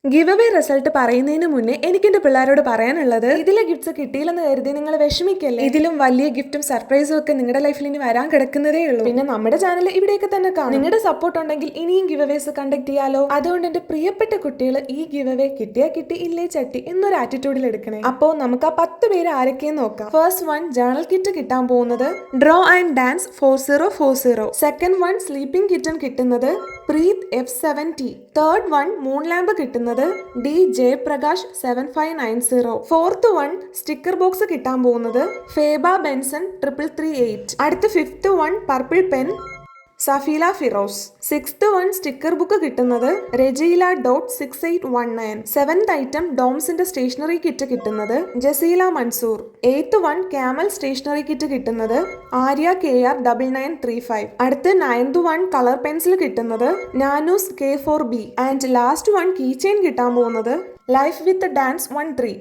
Give away result പറയുന്നതിന് മുന്നേ എനിക്ക് എന്റെ പിള്ളേരോട് പറയാനുള്ളത്, ഇതിലെ ഗിഫ്റ്റ്സ് കിട്ടിയില്ലെന്ന് കരുതി നിങ്ങൾ വിഷമിക്കല്ലേ. ഇതിലും വലിയ ഗിഫ്റ്റും സർപ്രൈസും ഒക്കെ നിങ്ങളുടെ ലൈഫിൽ ഇനി വരാൻ കിടക്കുന്നതേ ഉള്ളൂ. പിന്നെ നമ്മുടെ ചാനൽ ഇവിടെയൊക്കെ തന്നെ കാണും. നിങ്ങളുടെ സപ്പോർട്ട് ഉണ്ടെങ്കിൽ ഇനിയും ഗിവ് അവേസ് കണ്ടക്ട് ചെയ്യാലോ. അതുകൊണ്ട് എന്റെ പ്രിയപ്പെട്ട കുട്ടികൾ ഈ ഗിവ് അവേ കിട്ടിയാ കിട്ടി ഇല്ലേ ചട്ടി എന്നൊരു ആറ്റിറ്റ്യൂഡിൽ എടുക്കണേ. അപ്പോ നമുക്ക് ആ 10 പേര് ആരൊക്കെയെന്ന് നോക്കാം. ഫസ്റ്റ് വൺ ജേണൽ കിറ്റ് കിട്ടാൻ പോകുന്നത് draw and dance 4040. Second one sleeping kitten കിട്ടുന്നത് Preet F70. Third one moon lamp കിട്ടുന്നത് D Jayaprakash 7590. Fourth one sticker box കിട്ടാൻ പോകുന്നത് ഫേബ ബെൻസൺ 3338. അടുത്ത fifth one purple pen Safeela Firoz. Sixth one sticker book കിട്ടുന്നത് രജീല ഡോട്ട് 6819. സെവൻത് ഐറ്റം ഡോംസിന്റെ stationery kit കിട്ടുന്നത് Jaseela Mansoor. Eighth one Camel stationery kit കിട്ടുന്നത് Arya KR 9935. അടുത്ത് നയൻത് വൺ കളർ പെൻസിൽ കിട്ടുന്നത് നാനൂസ് K4B. And last one key chain കിട്ടാൻ പോകുന്നത് ലൈഫ് വിത്ത് ഡാൻസ് 13.